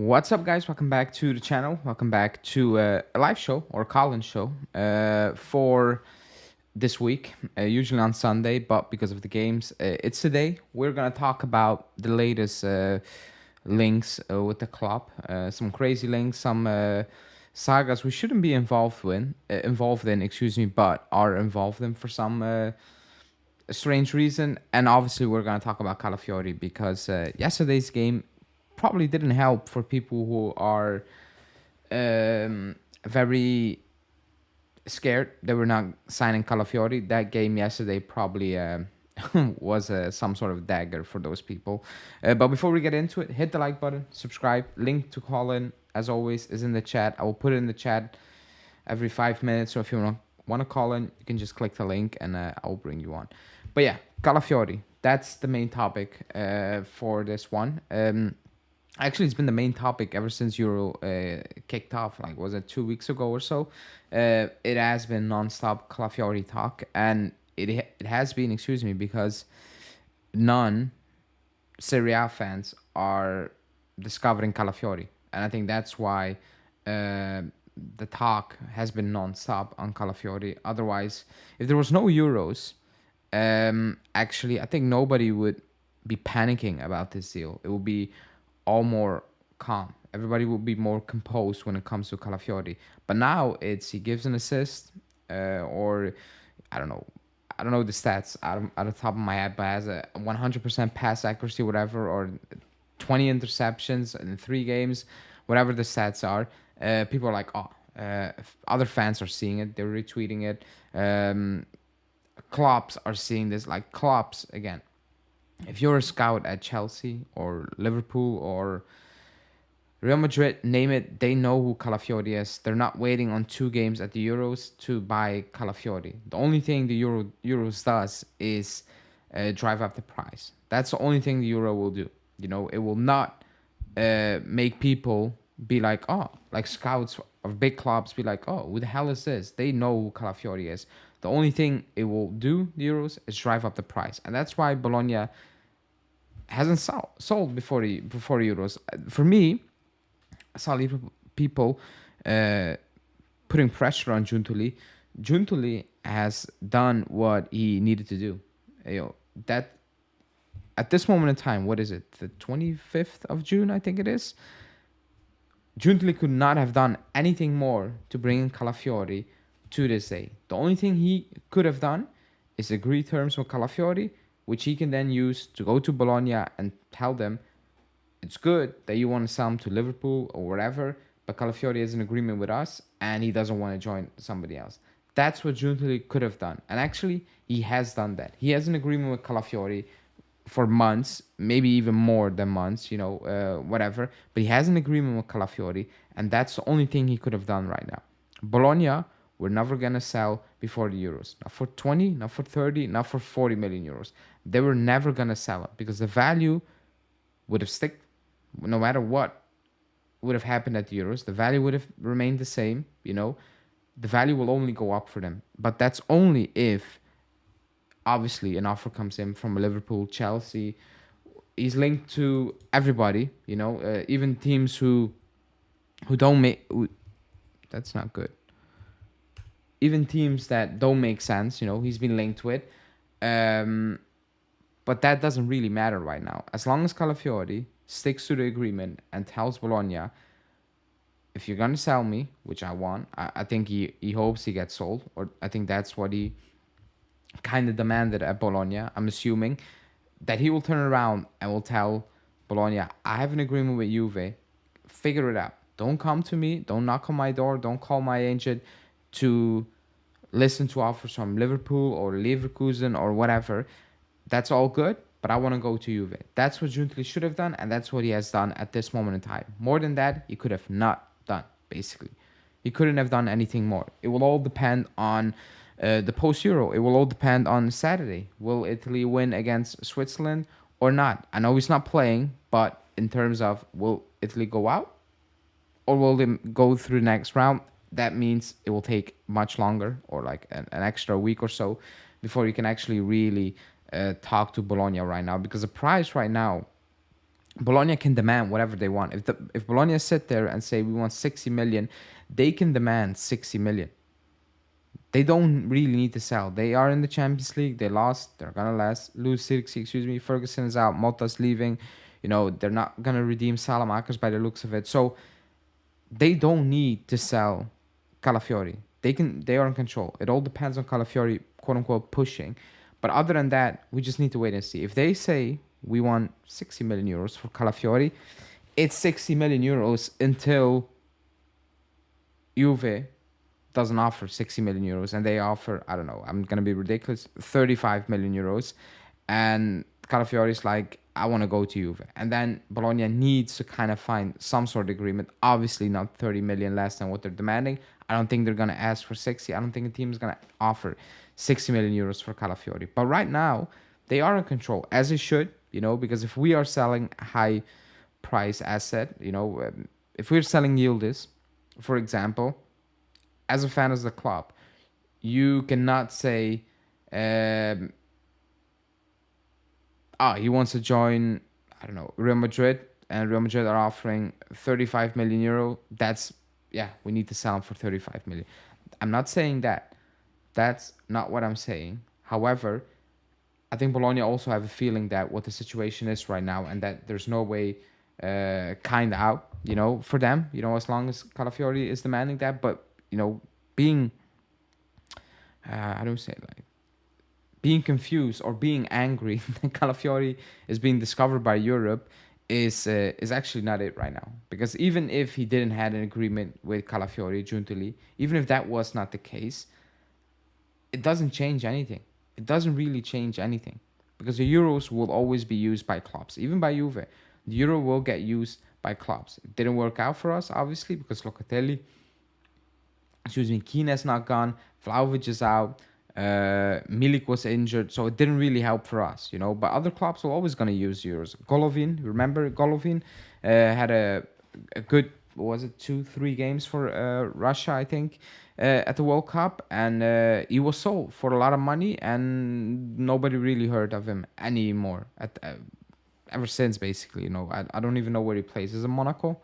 What's up, guys? Welcome back to the channel. Welcome back to a live show or call-in show for this week, usually on Sunday, but because of the games, it's today. We're going to talk about the latest links with the club, some crazy links, some sagas we shouldn't be involved in, excuse me, but are involved in for some strange reason. And obviously, we're going to talk about Calafiori because yesterday's game probably didn't help for people who are very scared they were not signing Calafiori. That game yesterday probably was some sort of dagger for those people. But before we get into it, hit the like button, subscribe. Link to call in, as always, is in the chat. I will put it in the chat every 5 minutes. So if you want to call in, you can just click the link and I will bring you on. But yeah, Calafiori. That's the main topic for this one. Actually, it's been the main topic ever since Euro kicked off. Like, was it 2 weeks ago or so? It has been non-stop Calafiori talk, and it has been, excuse me, because none Serie A fans are discovering Calafiori, and I think that's why the talk has been non-stop on Calafiori. Otherwise, if there was no Euros, actually, I think nobody would be panicking about this deal. It would be all more calm. Everybody will be more composed when it comes to Calafiori. But now he gives an assist, or I don't know the stats out of the top of my head, but has a 100% pass accuracy, whatever, or 20 interceptions in 3 games, whatever the stats are. People are like, other fans are seeing it, they're retweeting it. Clubs are seeing this, like clubs again. If you're a scout at Chelsea or Liverpool or Real Madrid, name it, they know who Calafiori is. They're not waiting on 2 games at the Euros to buy Calafiori. The only thing the Euros does is drive up the price. That's the only thing the Euro will do. You know, it will not make people be like, like scouts of big clubs be like, who the hell is this? They know who Calafiori is. The only thing it will do, the Euros, is drive up the price. And that's why Bologna hasn't sold before the Euros. For me, I saw people putting pressure on Giuntoli. Giuntoli has done what he needed to do. That at this moment in time, what is it? The 25th of June, I think it is. Giuntoli could not have done anything more to bring in Calafiori to this day. The only thing he could have done is agree terms with Calafiori, which he can then use to go to Bologna and tell them it's good that you want to sell him to Liverpool or whatever, but Calafiori has an agreement with us and he doesn't want to join somebody else. That's what Giuntoli could have done. And actually, he has done that. He has an agreement with Calafiori for months, maybe even more than months, whatever. But he has an agreement with Calafiori, and that's the only thing he could have done right now. Bologna, we're never going to sell before the Euros. Not for 20, not for 30, not for 40 million euros. They were never going to sell it because the value would have stuck no matter what would have happened at the Euros. The value would have remained the same, The value will only go up for them. But that's only if, obviously, an offer comes in from Liverpool, Chelsea. He's linked to everybody, even teams who don't make... that's not good. Even teams that don't make sense, he's been linked with. But that doesn't really matter right now. As long as Calafiori sticks to the agreement and tells Bologna, if you're going to sell me, which I want, I think he hopes he gets sold. Or I think that's what he kind of demanded at Bologna. I'm assuming that he will turn around and will tell Bologna, I have an agreement with Juve. Figure it out. Don't come to me. Don't knock on my door. Don't call my agent to listen to offers from Liverpool or Leverkusen or whatever. That's all good, but I want to go to Juve. That's what Giuntoli should have done, and that's what he has done at this moment in time. More than that, he could have not done, basically. He couldn't have done anything more. It will all depend on the post-Euro. It will all depend on Saturday. Will Italy win against Switzerland or not? I know he's not playing, but in terms of will Italy go out or will they go through the next round? That means it will take much longer, or like an extra week or so, before you can actually really talk to Bologna right now. Because the price right now Bologna can demand whatever they want. If Bologna sit there and say we want 60 million, they can demand 60 million. They don't really need to sell. They are in the Champions League. They lost. They're gonna lose Zirkzee, excuse me. Ferguson is out. Motta's leaving. They're not gonna redeem Salamakers by the looks of it. So they don't need to sell Calafiori. They are in control. It all depends on Calafiori, quote unquote, pushing. But other than that, we just need to wait and see. If they say we want 60 million euros for Calafiori, it's 60 million euros until Juve doesn't offer 60 million euros and they offer, I don't know, I'm gonna be ridiculous, 35 million euros, and Calafiori's like, I want to go to Juve, and then Bologna needs to kind of find some sort of agreement. Obviously not 30 million less than what they're demanding. I don't think they're gonna ask for 60. I don't think the team is gonna offer 60 million euros for Calafiori, but right now they are in control, as they should, because if we are selling a high price asset, if we're selling Yildiz, for example, as a fan of the club, you cannot say, he wants to join, I don't know, Real Madrid, and Real Madrid are offering 35 million euro. We need to sell him for 35 million. I'm not saying that. That's not what I'm saying. However, I think Bologna also have a feeling that what the situation is right now, and that there's no way kind of out, for them, as long as Calafiori is demanding that. But, being, I don't say it like, being confused or being angry that Calafiori is being discovered by Europe is actually not it right now. Because even if he didn't have an agreement with Calafiori, Giuntoli, even if that was not the case, it doesn't change anything. It doesn't really change anything. Because the Euros will always be used by clubs, even by Juve. The Euro will get used by clubs. It didn't work out for us, obviously, because Keane has not gone, Vlahovic is out, Milik was injured, so it didn't really help for us, But other clubs are always going to use Euros. Golovin, remember Golovin had a good, was it 2-3 games for Russia, I think, at the World Cup, and he was sold for a lot of money, and nobody really heard of him anymore. Ever since, basically, I don't even know where he plays. Is it Monaco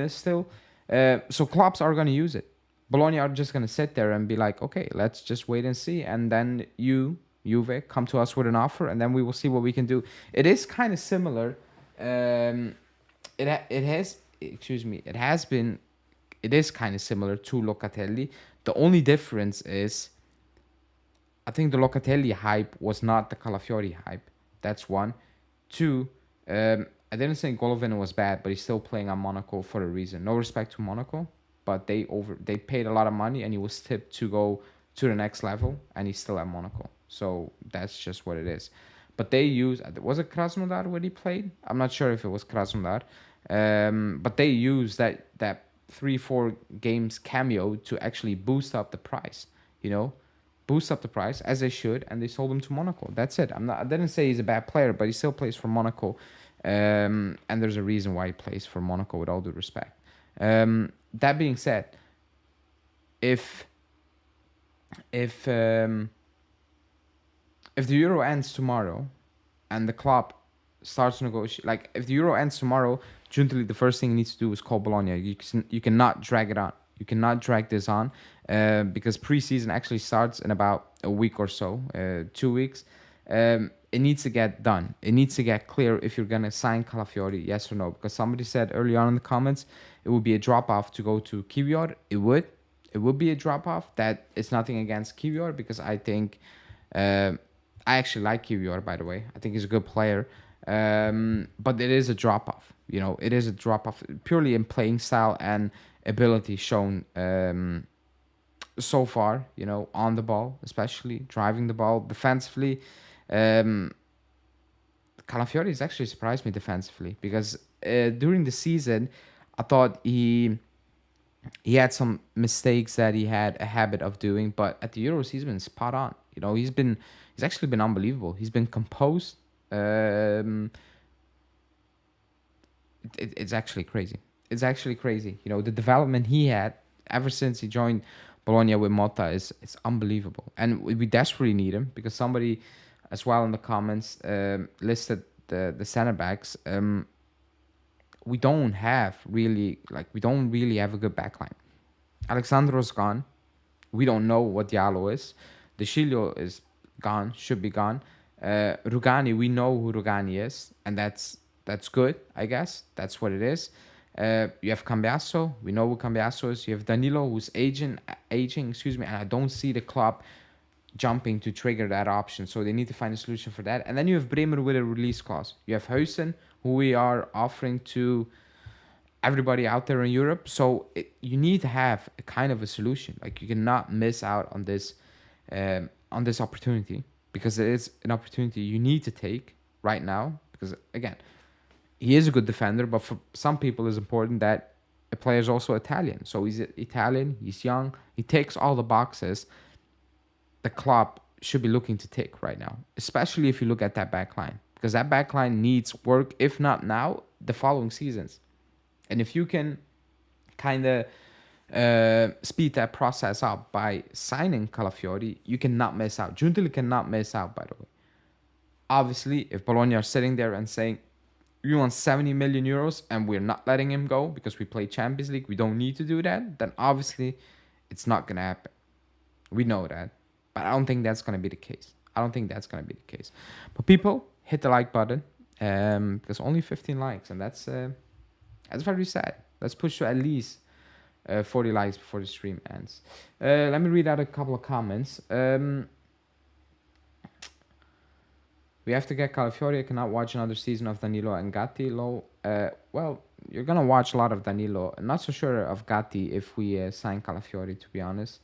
still? So clubs are going to use it. Bologna are just going to sit there and be like, okay, let's just wait and see. And then Juve, come to us with an offer, and then we will see what we can do. It is kind of similar. It is kind of similar to Locatelli. The only difference is, I think the Locatelli hype was not the Calafiori hype. That's one. Two, I didn't say Golovin was bad, but he's still playing on Monaco for a reason. No respect to Monaco, but they paid a lot of money, and he was tipped to go to the next level, and he's still at Monaco. So that's just what it is. But they was it Krasnodar where he played? I'm not sure if it was Krasnodar. But they used that 3-4 games cameo to actually boost up the price, boost up the price, as they should, and they sold him to Monaco. That's it. I didn't say he's a bad player, but he still plays for Monaco, and there's a reason why he plays for Monaco, with all due respect. That being said, if the Euro ends tomorrow and the club starts to negotiate, like if the Euro ends tomorrow, Giuntoli, the first thing he needs to do is call Bologna. You cannot drag it on. You cannot drag this on, because preseason actually starts in about a week or so, 2 weeks. It needs to get done. It needs to get clear if you're going to sign Calafiori, yes or no. Because somebody said early on in the comments, it would be a drop-off to go to Kiwior. It would be a drop-off. That is nothing against Kiwior, because I think, I actually like Kiwior, by the way. I think he's a good player. But it is a drop-off. It is a drop-off purely in playing style and ability shown so far, on the ball, especially driving the ball defensively. Calafiori has actually surprised me defensively, because during the season, I thought he had some mistakes that he had a habit of doing, but at the Euros he's been spot on. He's actually been unbelievable. He's been composed. It's actually crazy. It's actually crazy. The development he had ever since he joined Bologna with Motta is unbelievable, and we desperately need him, because somebody as well in the comments listed the center backs. we don't have really like we don't really have a good backline. Alexandro's gone. We don't know what Diallo is. De Chilio is gone, should be gone. Rugani, we know who Rugani is, and that's good, I guess. That's what it is. You have Cambiasso. We know who Cambiasso is. You have Danilo, who's aging, excuse me, and I don't see the club jumping to trigger that option. So they need to find a solution for that. And then you have Bremer with a release clause. You have Huijsen, who we are offering to everybody out there in Europe. So you need to have a kind of a solution. Like you cannot miss out on this opportunity, because it is an opportunity you need to take right now. Because again, he is a good defender, but for some people, it's important that a player is also Italian. So he's Italian. He's young. He ticks all the boxes the club should be looking to tick right now, especially if you look at that back line, because that back line needs work, if not now, the following seasons. And if you can kind of speed that process up by signing Calafiori, you cannot miss out. Giuntoli cannot miss out, by the way. Obviously, if Bologna are sitting there and saying, we want 70 million euros and we're not letting him go because we play Champions League, we don't need to do that, then obviously it's not going to happen. We know that. But I don't think that's going to be the case. But people, hit the like button. There's only 15 likes, and that's very sad. Let's push to at least 40 likes before the stream ends. Let me read out a couple of comments. We have to get Calafiori. I cannot watch another season of Danilo and Gatti. Well, you're going to watch a lot of Danilo. I'm not so sure of Gatti if we sign Calafiori, to be honest.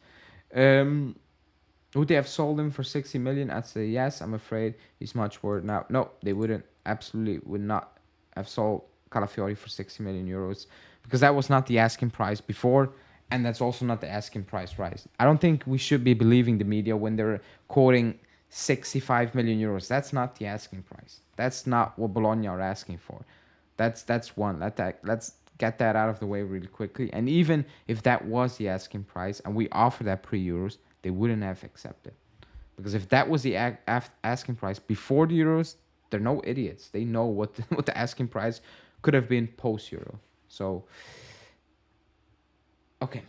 Would they have sold him for 60 million? I'd say yes. I'm afraid he's much worth now. No, they wouldn't. Absolutely would not have sold Calafiori for 60 million euros, because that was not the asking price before, and that's also not the asking price right. I don't think we should be believing the media when they're quoting 65 million euros. That's not the asking price. That's not what Bologna are asking for. That's one. Let's get that out of the way really quickly. And even if that was the asking price and we offer that pre-Euros, they wouldn't have accepted. Because if that was the asking price before the Euros, they're no idiots. They know what the asking price could have been post-Euro. So, okay.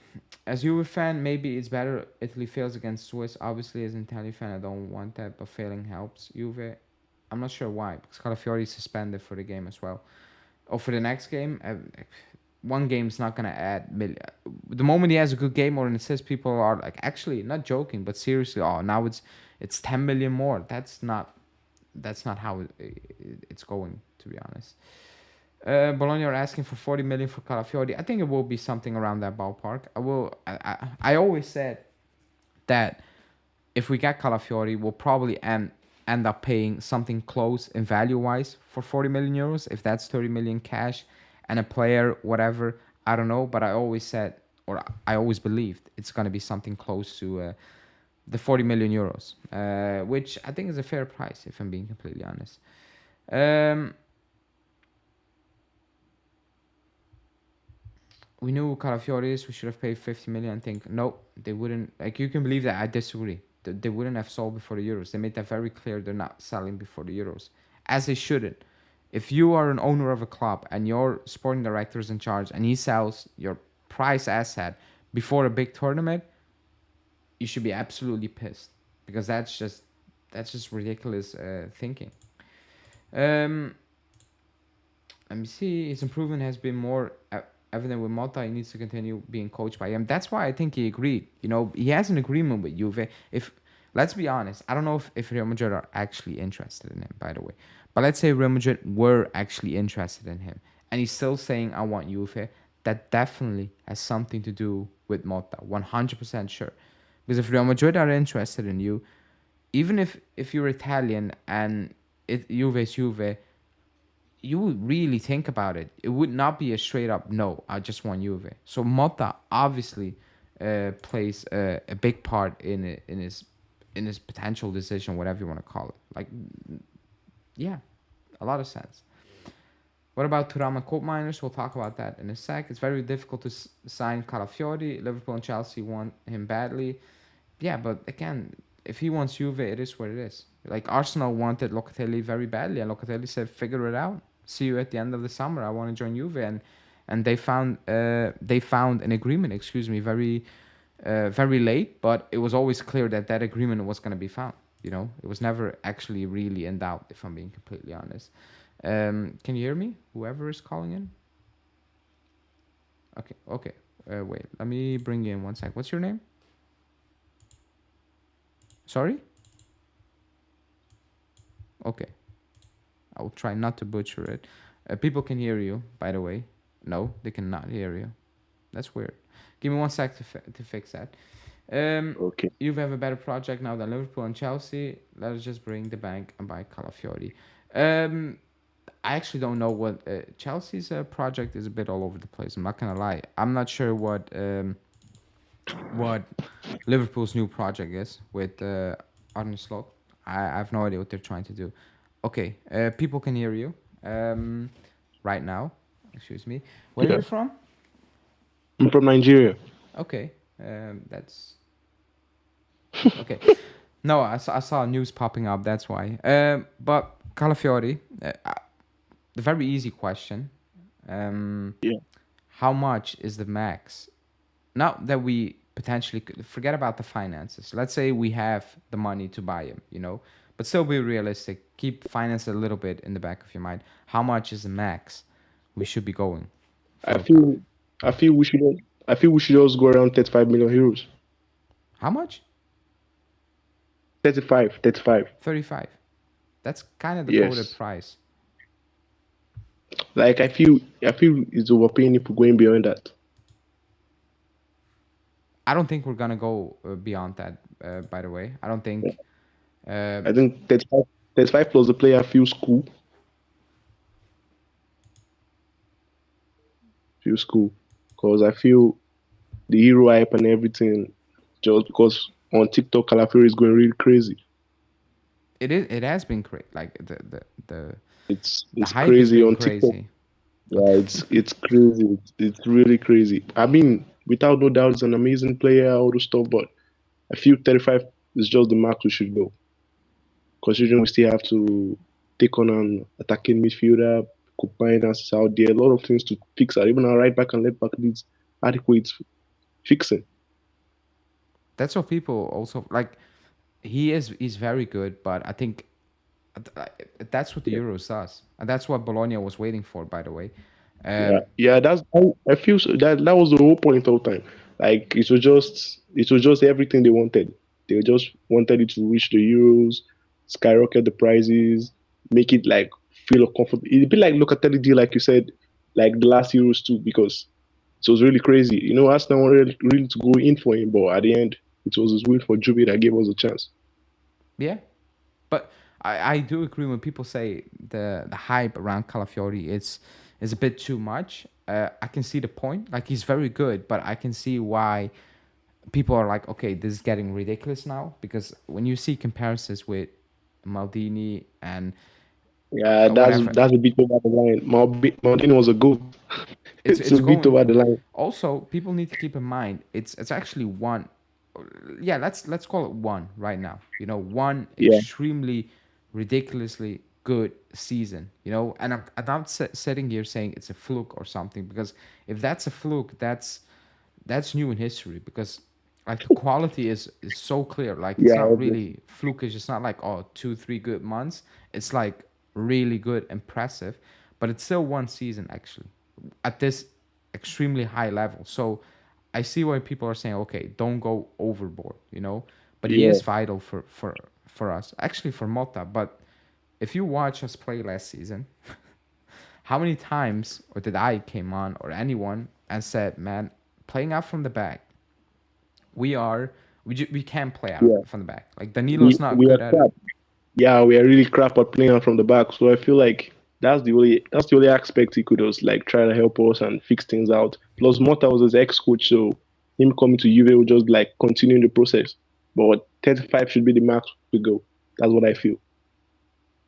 As Juve fan, maybe it's better Italy fails against Swiss. Obviously, as an Italian fan, I don't want that, but failing helps. Juve, I'm not sure why, because Calafiori is suspended for the game as well. Or for the next game, one game's not going to add. The moment he has a good game or an assist, people are like, actually, not joking, but seriously, oh, now it's 10 million more. That's not how it's going, to be honest. Bologna are asking for 40 million for Calafiori. I think it will be something around that ballpark. I always said that if we get Calafiori, we'll probably end up paying something close in value-wise for 40 million euros, if that's 30 million cash, and a player, whatever, I don't know. But I always said, or I always believed, it's going to be something close to the 40 million euros, which I think is a fair price, if I'm being completely honest. We knew Calafiori is. We should have paid 50 million. I think, no, they wouldn't. Like, you can believe that. I disagree. They wouldn't have sold before the Euros. They made that very clear. They're not selling before the Euros, as they shouldn't. If you are an owner of a club and your sporting director is in charge and he sells your prize asset before a big tournament, you should be absolutely pissed, because that's just ridiculous thinking. Let me see. His improvement has been more evident with Motta. He needs to continue being coached by him. That's why I think he agreed. You know, he has an agreement with Juve. Let's be honest, I don't know if Real Madrid are actually interested in him, by the way. But let's say Real Madrid were actually interested in him, and he's still saying, I want Juve. That definitely has something to do with Motta, 100% sure. Because if Real Madrid are interested in you, even if you're Italian and Juve is Juve, you would really think about it. It would not be a straight up, no, I just want Juve. So Motta obviously plays a big part in his potential decision, whatever you want to call it. Like, yeah, a lot of sense. What about Thuram and Colt Miners? We'll talk about that in a sec. It's very difficult to sign Calafiori. Liverpool and Chelsea want him badly. Yeah, but again, if he wants Juve, it is what it is. Like, Arsenal wanted Locatelli very badly, and Locatelli said, figure it out. see you at the end of the summer. I want to join Juve, and they found an agreement. Excuse me, very late, but it was always clear that that agreement was going to be found. You know, it was never actually really in doubt, if I'm being completely honest. Can you hear me? Whoever is calling in. Okay, okay. Wait, let me bring you in one sec. What's your name? Sorry? Okay. I will try not to butcher it. People can hear you, by the way. No, they cannot hear you. That's weird. Give me one sec to fix that. Okay. You have a better project now than Liverpool and Chelsea. Let us just bring the bank and buy Calafiori. I actually don't know what Chelsea's project is a bit all over the place. I'm not gonna lie. I'm not sure what Liverpool's new project is with Arne Slot. I have no idea what they're trying to do. Okay, people can hear you right now. Excuse me. Where are Yeah. you from? I'm from Nigeria. Okay, that's okay. No, I saw news popping up. That's why. But Calafiori, the very easy question. Um, Yeah. how much is the max? Not that we potentially could forget about the finances. Let's say we have the money to buy him, you know, but still be realistic. Keep finance a little bit in the back of your mind. How much is the max we should be going I for feel I feel we should I feel we should just go around 35 million euros. how much? 35. 35. That's kind of the quoted Yes. price. Like I feel it's overpaying if we're going beyond that. I don't think we're gonna go beyond that. By the way, I don't think. Uh, I think 35 plus the player feels cool. Feels cool. Because I feel the hero hype and everything just because on TikTok Calafiori is going really crazy. it is. It has been great. Like the It's hype has crazy been on TikTok. crazy. Yeah, it's crazy. It's really crazy. I mean, without no doubt, he's an amazing player, all the stuff. But I feel 35 is just the mark we should go. Considering we still have to take on an attacking midfielder, Copinas out there, a lot of things to fix. Even our right back and left back needs adequate fixing. That's what people also like. He's very good, but I think that's what the Yeah, Euros does, and that's what Bologna was waiting for. By the way, yeah, um, yeah. That's I feel so, that was the whole point all the time. Like it was just everything they wanted. They just wanted it to reach the Euros, skyrocket the prices, make it like feel comfortable. It'd be like Locatelli deal, like you said, like the last Euros too, because it was really crazy. Arsenal wanted really to go in for him, but at the end, it was his will for Juve that gave us a chance. yeah, but I do agree when people say the hype around Calafiori is a bit too much. I can see the point. Like he's very good, but I can see why people are like, okay, this is getting ridiculous now because when you see comparisons with Maldini and Yeah, that's whatever, that's a bit over the line. Maldini was a goat. It's it's a bit going. over the line. Also, people need to keep in mind it's actually one. Yeah, let's call it one right now. You know, one Yeah, extremely ridiculously good season. You know, and I'm not sitting here saying it's a fluke or something because if that's a fluke, that's new in history because like the quality is so clear. Like it's yeah, not really flukish. It's not like oh 2 3 good months. It's like really good, impressive, but it's still one season actually at this extremely high level. So I see why people are saying okay, don't go overboard. You know, but he yeah, is vital for us actually for Mota. But if you watch us play last season, how many times or did I came on or anyone and said, man, playing out from the back we can't play out yeah. from the back. Like Danilo's We not we are good at it. crap. Yeah, we are really crap at playing out from the back. So I feel like that's the only aspect he could just like try to help us and fix things out. Plus, Mota was his ex-coach, so him coming to Juve will just like continue the process. But 35 should be the max we go. That's what I feel.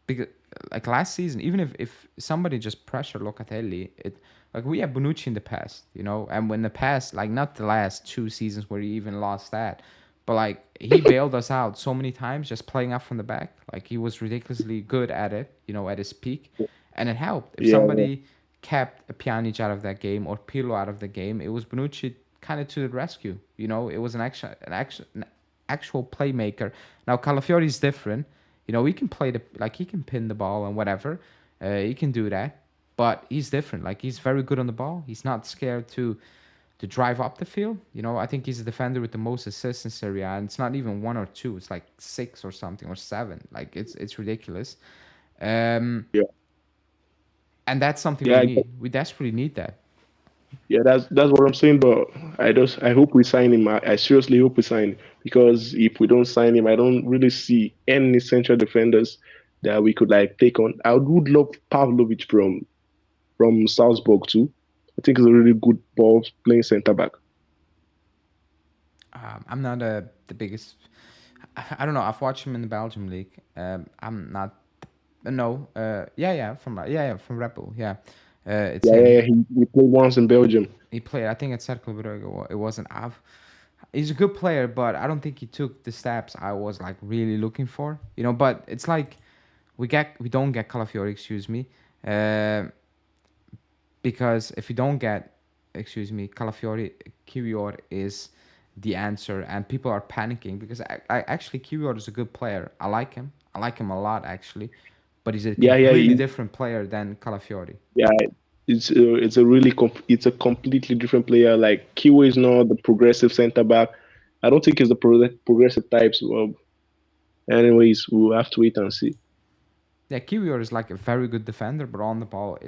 Because like last season, even if somebody just pressure Locatelli, it like we had Bonucci in the past, you know, and when the past like not the last 2 seasons where he even lost that, but like he bailed us out so many times just playing out from the back. Like he was ridiculously good at it, you know, at his peak. and it helped. If Yeah, somebody kept a Pjanic out of that game or Pirlo out of the game, it was Bonucci kind of to the rescue. You know, it was an actual playmaker. Now Calafiori is different. You know, he can play he can pin the ball and whatever. He can do that, but he's different. Like he's very good on the ball. He's not scared to drive up the field. You know, I think he's a defender with the most assists in Serie A, and it's not even one or two. It's like six or something or seven. Like it's ridiculous. Um, yeah, and that's something we yeah, need. We desperately need that. yeah. That's what I'm saying. But I hope we sign him. I seriously hope we sign him because if we don't sign him, I don't really see any central defenders that we could like take on. I would love Pavlovic from Salzburg too. I think he's a really good ball playing centre back. I'm not the biggest. I don't know. I've watched him in the Belgium league. I'm not. No. From Red Bull. Yeah. It's Yeah, yeah, him. yeah. He played once in Belgium. He played. I think at Cercle Brugge. It wasn't. He's a good player, but I don't think he took the steps I was like really looking for. You know, but it's like we don't get Calafiori. Excuse me. Uh, because if you don't get, excuse me, Calafiori, Kiwior is the answer, and people are panicking because I actually Kiwior is a good player. I like him. I like him a lot actually, but he's a Yeah, yeah, completely different player than Calafiori. yeah. It's a really it's a completely different player. Like Kiwi is not the progressive centre back. I don't think he's the progressive types. Well, anyways, we'll have to wait and see. Yeah, Kiwior is like a very good defender, but on the ball,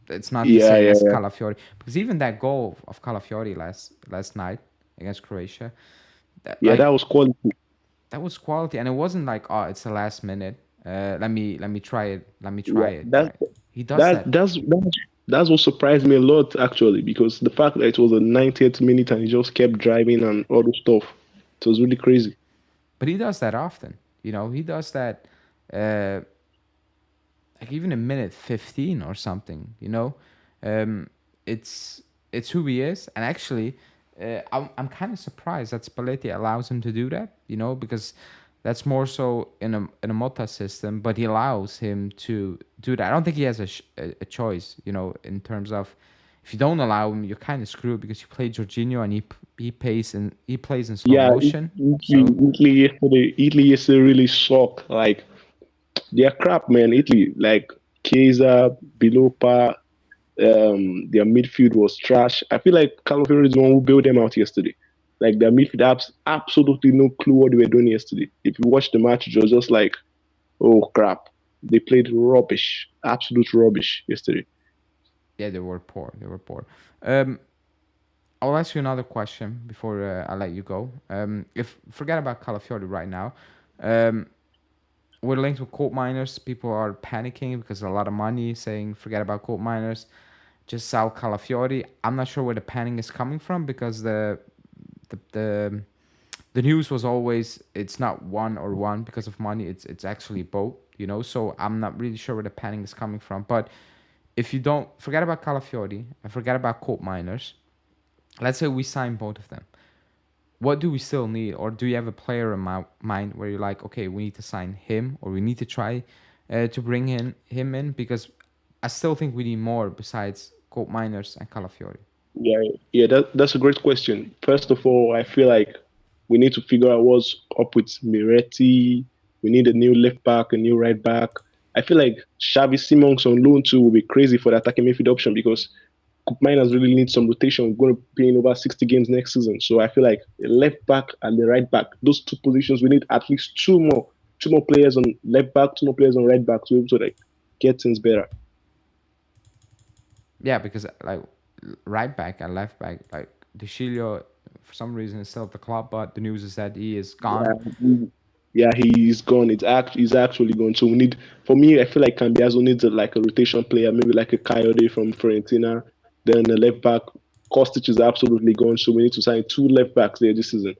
it's not the Yeah, same yeah, as yeah. Calafiori because even that goal of Calafiori last night against Croatia, that Yeah, that like was quality. that was quality, and it wasn't like oh it's the last minute. Let me try it. Let me Yeah, try it. Right? He does that that, that's that's what surprised me a lot actually because the fact that it was a 90th minute and he just kept driving and all the stuff, it was really crazy. but he does that often. You know, he does that. Uh, like even in minute 15 or something. You know, um, it's it's who he is, and actually, I'm kind of surprised that Spalletti allows him to do that. You know, because that's more so in a Motta system, but he allows him to do that. I don't think he has a choice. You know, in terms of if you don't allow him, you're kind of screwed because you play Jorginho and he plays in slow Yeah, motion. So Italy yesterday really shocked. Like they're crap, man. Italy, like Chiesa, Bilopa, their midfield was trash. I feel like Calafiori is the one who bailed them out yesterday. Like their midfield has absolutely no clue what they were doing yesterday. If you watch the match, it was just like, oh crap. They played rubbish, absolute rubbish yesterday. yeah, they were poor. They were poor. Um, I'll ask you another question before I let you go. If forget about Calafiori right now, um, we're linked with coal miners. People are panicking because a lot of money saying forget about coal miners, just sell Calafiori. I'm not sure where the panic is coming from because the the, the news was always it's not one or one because of money. It's actually both. You know, so I'm not really sure where the panic is coming from. But if you don't forget about Calafiori and forget about coal miners, let's say we sign both of them, what do we still need, or do you have a player in mind where you're like, okay, we need to sign him, or we need to try to bring him in? Because I still think we need more besides Gold Miners and Calafiori. Yeah, yeah, that's a great question. First of all, I feel like we need to figure out what's up with Miretti. We need a new left back, a new right back. I feel like Xavi Simons on loan too will be crazy for the attacking midfield option because Miners really need some rotation. We're going to be in over 60 games next season. So I feel like the left back and the right back, those two positions, we need at least two more players on left back, two more players on right back to be able to like get things better. Yeah, because like right back and left back, like De Chilio, for some reason is still at the club, but the news is that he is gone. Yeah, he's gone. He's actually gone. So we need, for me, I feel like Cambiaso needs like a rotation player, maybe like a Coyote from Fiorentina. Then the left back, Kostic is absolutely gone. So we need to sign two left backs there this season.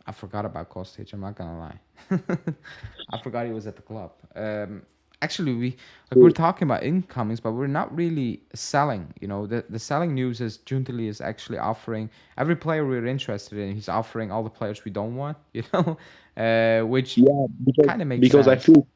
I forgot about Kostic. I'm not gonna lie. I forgot he was at the club. Actually, we're So talking about incomings, but we're not really selling. You know, the selling news is Giuntoli is actually offering every player we're interested in. He's offering all the players we don't want. You know, which yeah, kind of makes because I sense. feel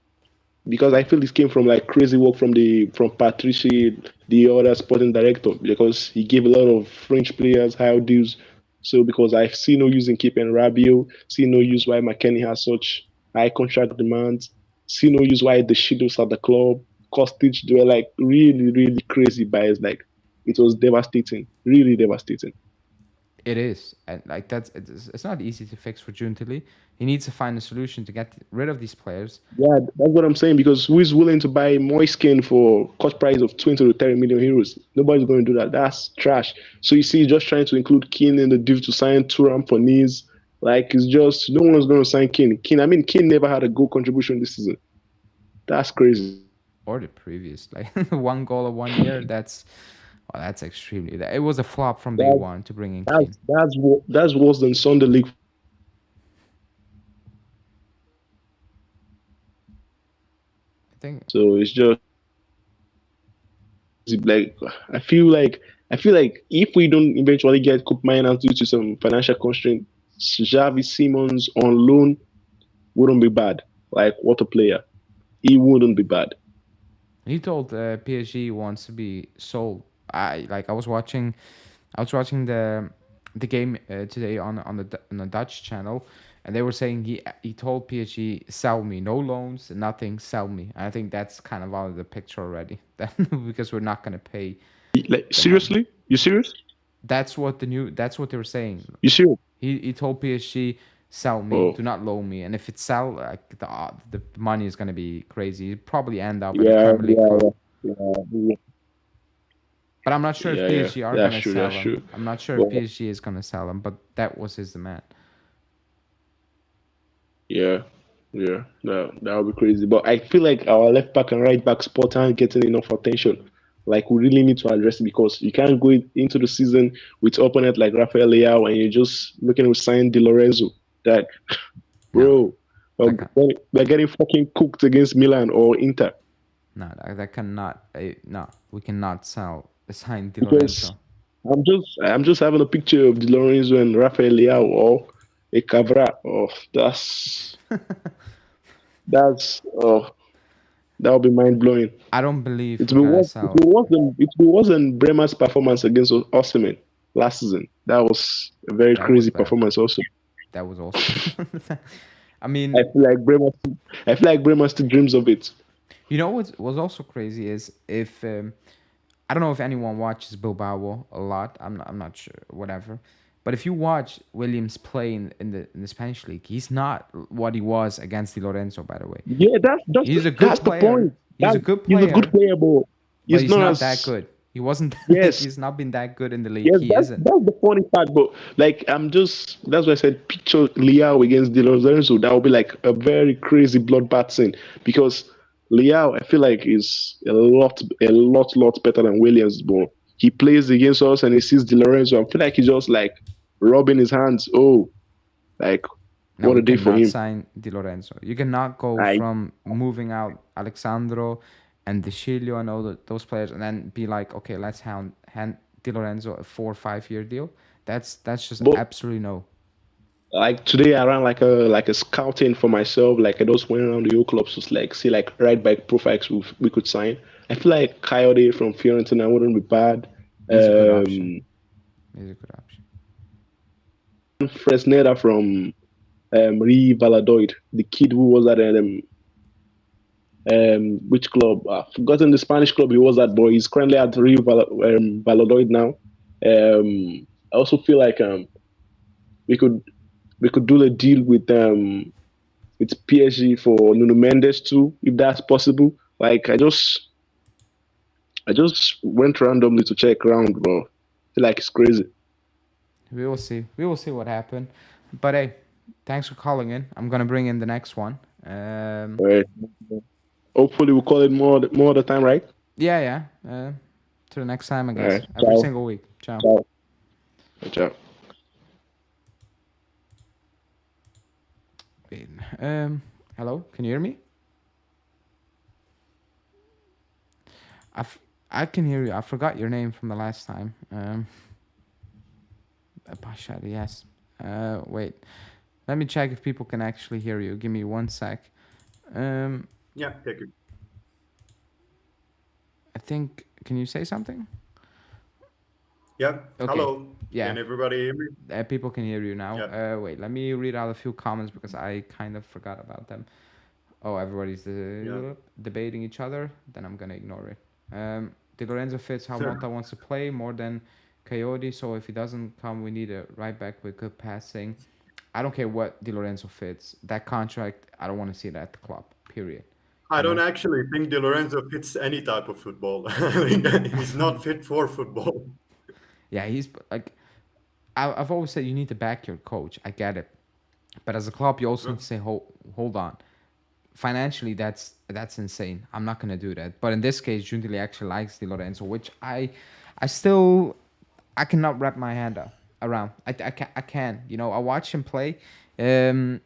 because I feel this came from like crazy work from Patrici, the other sporting director, because he gave a lot of French players high deals. So because I see no use in keeping Rabiot, see no use why McKennie has such high contract demands, see no use why the shadows at the club, Kostic, they were like really, really crazy buys. Like it was devastating, really devastating. It is, and like it's not easy to fix for Giuntoli. He needs to find a solution to get rid of these players. Yeah, that's what I'm saying. Because who is willing to buy Moiskin for cost price of 20 to 30 million euros? Nobody's going to do that. That's trash. So you see, just trying to include Keane in the deal to sign Turam for knees. Like it's just no one's going to sign Keane. Keane, I mean, Keane never had a goal contribution this season. That's crazy. Or the previous, like 1 goal of 1 year. That's extremely. It was a flop from day That, one to bring in Keane. that's worse than Sunday League. I think So it's just like I feel like if we don't eventually get Cup Miners due to some financial constraint, Xavi Simons on loan wouldn't be bad. Like what a player, he wouldn't be bad. he told PSG wants to be sold. I was watching the game today on the Dutch channel, and they were saying he told PSG sell me, no loans, nothing, sell me. And I think that's kind of out of the picture already, because we're not gonna pay Like the money. seriously, you serious? That's what they were saying. You serious? He told PSG sell me, Oh do not loan me, and if it's sell, like the money is gonna be crazy. He'd probably end up at a yeah, Premier League yeah, club. yeah, yeah, But I'm not sure if yeah, yeah. PSG are That's gonna true. That's sell true. him. I'm not sure if But PSG is gonna sell him, but that was his demand. yeah, yeah, that would be crazy. But I feel like our left back and right back spot aren't getting enough attention. Like we really need to address it because you can't go into the season with opponent like Rafael Leao and you're just looking to sign Di Lorenzo. That No, bro, that can we're getting fucking cooked against Milan or Inter no that cannot no. We cannot sell sign Di because Lorenzo. I'm just having a picture of Di Lorenzo and Rafael Leao or a Cavra. Oh, that's that would be mind blowing. I don't believe It we're will be gonna worse. sell. It will be worse than Bremer's performance against Osimhen last season. That was a very That was crazy bad. performance. Also, That was also. I I mean, feel like Bremer. I feel like Bremer still dreams of it. you know what was also crazy is if I don't know if anyone watches Bilbao a lot. I'm not sure. Whatever. But if you watch Williams play in the Spanish league, he's not what he was against Di Lorenzo. By the way, Yeah, he's a good that's the player. point. He's That a good he's a good player, player, but but he's he's not not that as good. He wasn't like yes. he's not been that good in the league. Yes, He that's isn't. that's the funny part. But like, that's why I said picture Liao against Di Lorenzo. That would be like a very crazy bloodbath scene because Liao, I feel like is lot better than Williams. But he plays against us and he sees Di Lorenzo. I feel like he's just like rubbing his hands. Oh, like No, what we a day for cannot him. sign Di Lorenzo. You cannot go I from moving out Alexandro and De Sciglio and all those players, and then be like, okay, let's hand Di Lorenzo a 4 or 5 year deal. That's just but absolutely no. like today I ran like a scouting for myself. Like I just went around the whole clubs to like see like right back profiles we could sign. I feel like Coyote from Fiorentina wouldn't be bad. He's a good option. He's a good option. Fresneda from Re Valadoid, the kid who was at which club? I've forgotten the Spanish club he was at, but he's currently at Valadoid now. I also feel like we could we could do a deal with PSG for Nuno Mendes too, if that's possible. Like I just went randomly to check around, bro. I feel like it's crazy. We will see. We will see what happened. But hey, thanks for calling in. I'm gonna bring in the next one. All right. Hopefully we'll call it more the time, right? Yeah, yeah. To the next time, I All guess. right. Every Ciao. single week. Ciao. Ciao. Ciao. Wait. Hello. Can you hear me? I can hear you. I forgot your name from the last time. Bashar, yes. Wait. Let me check if people can actually hear you. Give me 1 sec. Um, Yeah, take it. I think. Can you say something? Yeah. Okay. Hello. Yeah. Can everybody hear me? People can hear you now. Yeah. Wait, let me read out a few comments because I kind of forgot about them. Oh, everybody's Yeah. debating each other. Then I'm gonna ignore it. Di Lorenzo fits how Mota wants to play more than Coyote. So if he doesn't come, we need a right back with good passing. I don't care what Di Lorenzo fits. That contract, I don't want to see it at the club. Period. I You don't know. actually think Di Lorenzo fits any type of football. I think he's not fit for football. Yeah, he's like I've always said you need to back your coach. I get it, but as a club, you also Yeah. need to say hold on. Financially, that's insane. I'm not gonna do that. But in this case, Giuntoli actually likes Di Lorenzo, which I still I cannot wrap my hand around. I can. You know, I watch him play. Um,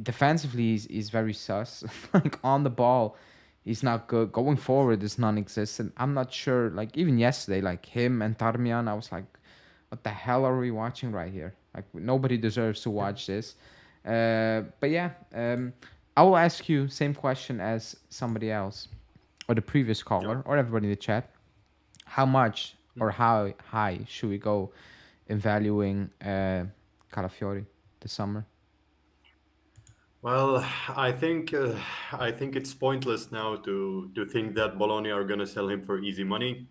Defensively, he's very sus. Like on the ball, he's not good. Going forward is non-existent. I'm not sure. Like even yesterday, like him and Tarmian, I was like, what the hell are we watching right here? Like nobody deserves to watch this. But yeah, I will ask you same question as somebody else, or the previous Yeah. caller, or everybody in the chat. How much or how high should we go in valuing Calafiori this summer? Well, I think it's pointless now to think that Bologna are gonna sell him for easy money.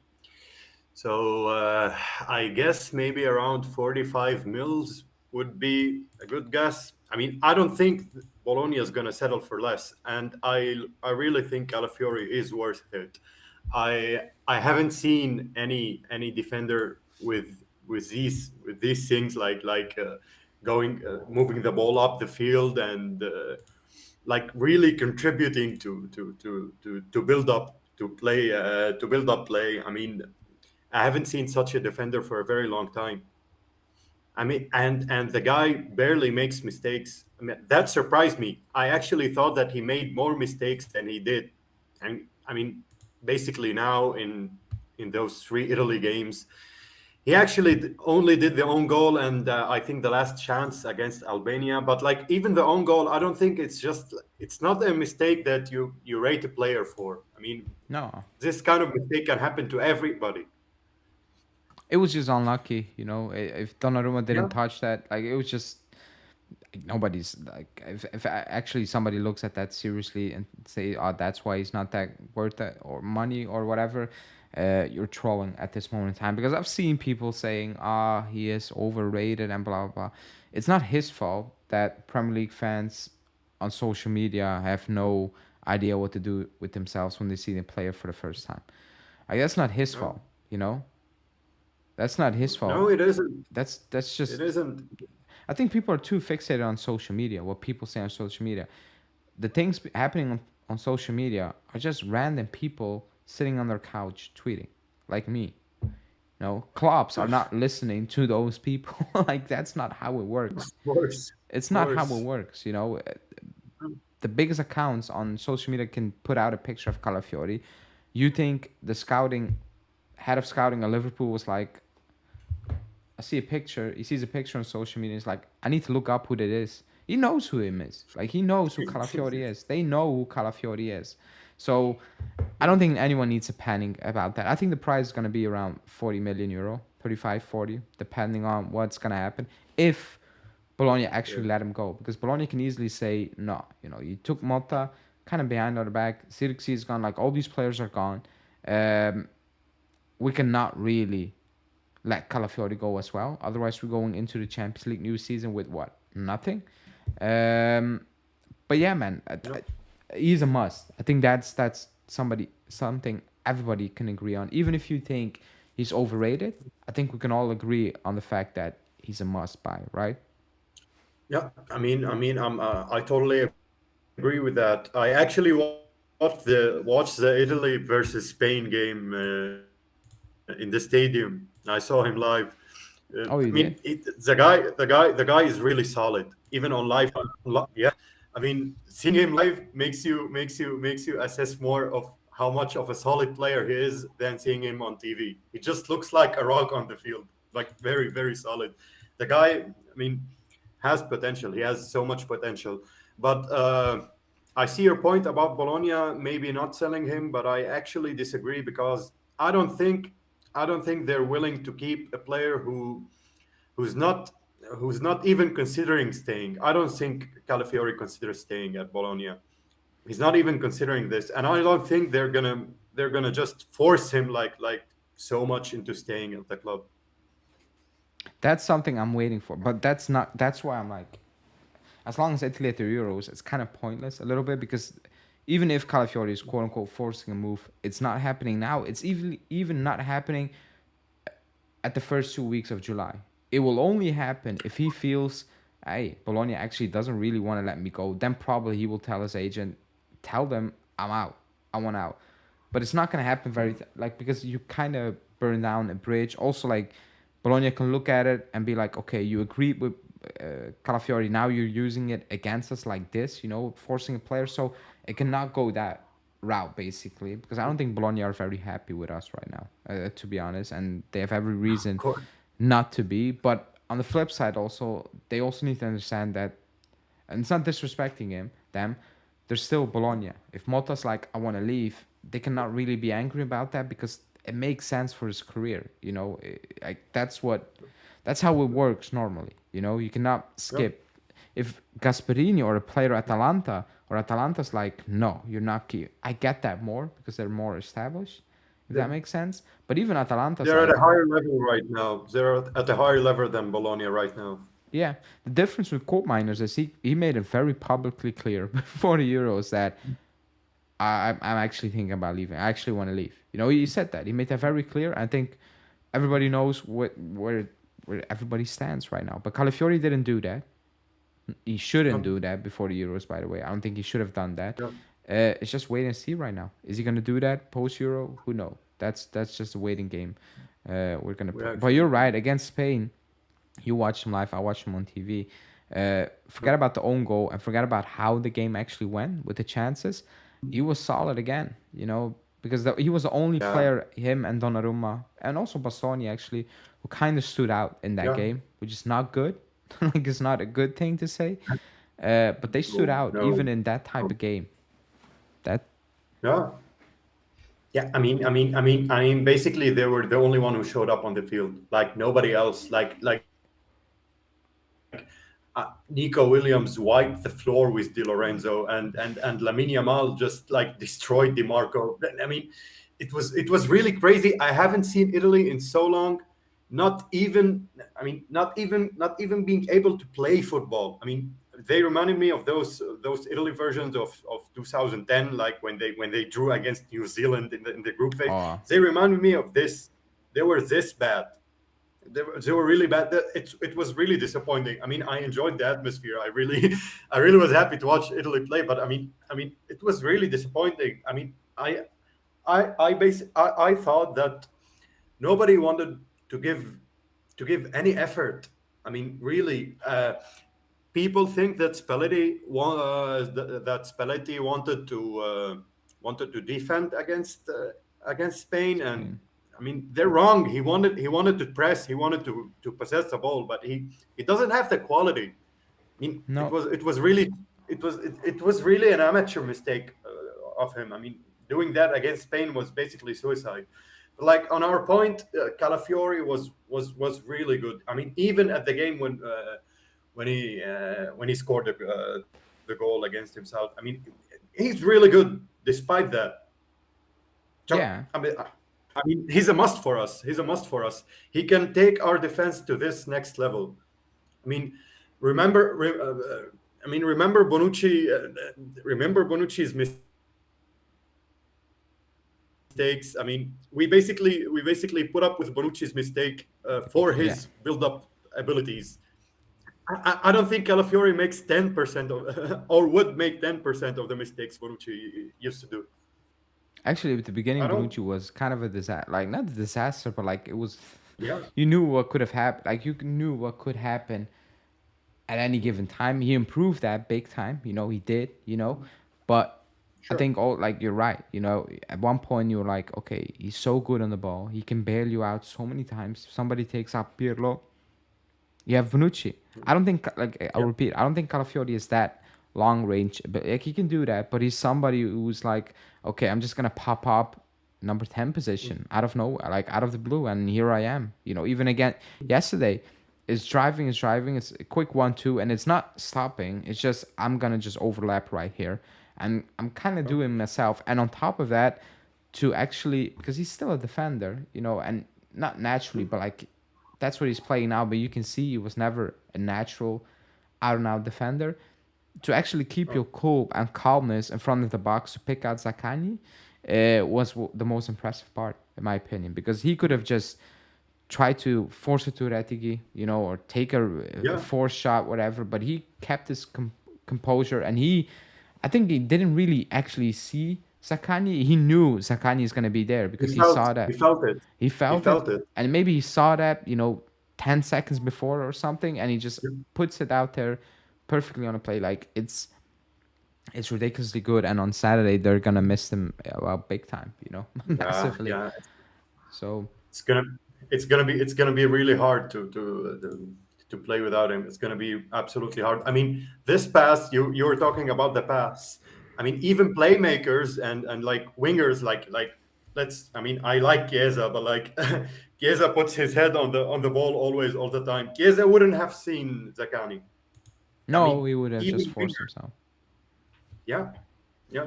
So I guess maybe around 45 mils would be a good guess. I mean, I don't think Bologna is going to settle for less, and I really think Calafiori is worth it. I haven't seen any defender with these things like going moving the ball up the field and like really contributing to build up to build up play. I mean, I haven't seen such a defender for a very long time. I mean, and the guy barely makes mistakes. I mean, that surprised me. I actually thought that he made more mistakes than he did. And I mean, basically now in those three Italy games, he actually only did the own goal and I think the last chance against Albania. But like even the own goal, I don't think it's not a mistake that you rate a player for. I mean, No, this kind of mistake can happen to everybody. it was just unlucky. You know, if Donnarumma Yeah. didn't touch that, like it was just like, nobody's like if actually somebody looks at that seriously and say, oh, that's why he's not that worth it or money or whatever. You're trolling at this moment in time because I've seen people saying, ah, he is overrated and blah blah blah. It's not his fault that Premier League fans on social media have no idea what to do with themselves when they see the player for the first time. Like that's not his No, fault, you know. That's not his fault. no, it isn't. That's It just. isn't. I think people are too fixated on social media. What people say on social media, the things happening on social media are just random people sitting on their couch tweeting, like me. No, clubs are not listening to those people. Like that's not how it Of works. course, It's of not how it course. works. You know, the biggest accounts on social media can put out a picture of Calafiori. You think the scouting head of scouting at Liverpool was like, I see a picture. He sees a picture on social media. He's like, I need to look up who that is. He knows who him is. Like he knows who Calafiori is. They know who Calafiori is. So I don't think anyone needs to panic about that. I think the price is going to be around 40 million euro, 35, 40, depending on what's going to happen. If Bologna Yeah. actually let him go, because Bologna can easily say no. You know, you took Motta kind of behind on the back. Zirkzee is gone. Like all these players are gone. Um, we cannot really let Calafiori go as well. Otherwise, we're going into the Champions League new season with what? Nothing. Um, but yeah, man, No. he's a must. I think that's something everybody can agree on. Even if you think he's overrated, I think we can all agree on the fact that he's a must buy, right? Yeah. I totally agree with that. I actually watched the Italy versus Spain game in the stadium. I saw him live. I mean, Oh, you did? the guy is really solid, even on live. Yeah, I mean, seeing him live makes you assess more of how much of a solid player he is than seeing him on TV. He just looks like a rock on the field, like very solid. The guy, I mean, has potential. He has so much potential, but I see your point about Bologna maybe not selling him, but I actually disagree because I don't think I don't think they're willing to keep a player who's not who's not even considering staying. I don't think Calafiori considers staying at Bologna. He's not even considering this, and I don't think they're gonna just force him like so much into staying at the club. That's something I'm waiting for, but that's not. That's why I'm like, as long as Italy at the Euros, it's kind of pointless a little bit because even if Calafiori is quote unquote forcing a move, it's not happening now. It's even not happening at the first 2 weeks of July. It will only happen if he feels, hey, Bologna actually doesn't really want to let me go. Then probably he will tell his agent, tell them I'm out. I want out. But it's not gonna happen like because you kind of burn down a bridge. Also, like Bologna can look at it and be like, okay, you agreed with Calafiori. Now you're using it against us like this, forcing a player. So it cannot go that route basically because I don't think Bologna are very happy with us right now, to be honest, and they have every reason Of course. not to be. But on the flip side, also they also need to understand that, and it's not disrespecting them. They're still Bologna. If Motta's like, I want to leave, they cannot really be angry about that because it makes sense for his career. Like that's how it works normally. You cannot skip. If Gasperini or a player at Atalanta or Atalanta's like, no, you're not key. I get that more because they're more established. If that makes sense. But even Atalanta's They're at like, a higher level right now. They're at a higher level than Bologna right now. yeah, the difference with coal miners is he made it very publicly clear before the Euros that I'm actually thinking about leaving. I actually want to leave. He said that. He made that very clear. I think everybody knows where everybody stands right now. But Calafiori didn't do that. He shouldn't do that before the Euros, by the way. I don't think he should have done that. Yeah. It's just wait and see right now. Is he going to do that post-Euro? Who knows? That's just a waiting game. We're going to play. But you're right. Against Spain, you watched him live. I watched him on TV. Forget about the own goal and forget about how the game actually went with the chances. He was solid again, because he was the only player, him and Donnarumma, and also Bastoni actually, who kind of stood out in that game, which is not good. Like it's not a good thing to say, but they stood out even in that type of game. Yeah. Yeah, I mean, basically, they were the only one who showed up on the field. Like nobody else. Like Nico Williams wiped the floor with Di Lorenzo, and Lamine Yamal just like destroyed Di Marco. I mean, it was really crazy. I haven't seen Italy in so long. Not even being able to play football. I mean, they reminded me of those Italy versions of 2010, like when they drew against New Zealand in the group phase. Oh. They reminded me of this. They were this bad. They were really bad. It was really disappointing. I mean, I enjoyed the atmosphere. I really was happy to watch Italy play. But I mean, it was really disappointing. I mean, I thought that nobody wanted to give any effort. I mean, really, people think that Spalletti wanted to defend against Spain, and I mean they're wrong. He wanted to press. He wanted to possess the ball, but he doesn't have the quality. I mean, No. it was really an amateur mistake of him. I mean, doing that against Spain was basically suicide. But like on our point, Calafiori was really good. I mean, even at the game when he scored the goal against himself, I mean, he's really good despite that. Yeah. I mean, he's a must for us. He can take our defense to this next level. I mean, remember Bonucci. Remember Bonucci's mistakes. I mean, we basically put up with Bonucci's mistake for his build-up abilities. I don't think Calafiori makes 10% of, or would make 10% of the mistakes Bonucci used to do. Actually, at the beginning, Bonucci was kind of a disaster. Like, not a disaster, but like it was. Yeah. You knew what could have happened. Like, you knew what could happen at any given time. He improved that big time. He did. But I think you're right. At one point you were like, okay, he's so good on the ball. He can bail you out so many times. If somebody takes out Pirlo, you have Bonucci. I don't think, I'll repeat, I don't think Calafiori is that long range. But like he can do that, but he's somebody who's like, okay, I'm just gonna pop up number 10 position out of nowhere, like out of the blue, and here I am. Even again yesterday, is driving. It's a quick 1-2, and it's not stopping. It's just I'm gonna just overlap right here, and I'm kind of doing myself. And on top of that, to actually because he's still a defender, and not naturally, but like that's what he's playing now. But you can see he was never a natural out and out defender. To actually keep your cool and calmness in front of the box to pick out Zakani was the most impressive part, in my opinion, because he could have just tried to force it to Retigi, or take a Yeah. force shot, whatever. But he kept his composure, and I think he didn't really actually see Zakani. He knew Zakani is going to be there because he saw He that. felt it. He He felt it, felt it. and maybe he saw that, 10 seconds before or something, and he just puts it out there perfectly on a play. Like it's ridiculously good, and on Saturday they're gonna miss him, well, big time, Yeah, massively. yeah. So It's gonna it's gonna be really hard to play without him. It's gonna be absolutely hard. I mean, this pass you were talking about the pass. I mean, even playmakers and like wingers like let's. I mean, I like Chiesa, but like Chiesa puts his head on the ball always all the time. Chiesa wouldn't have seen Zakani. I no, mean, he would have just even forced wingers. himself. Yeah, yeah.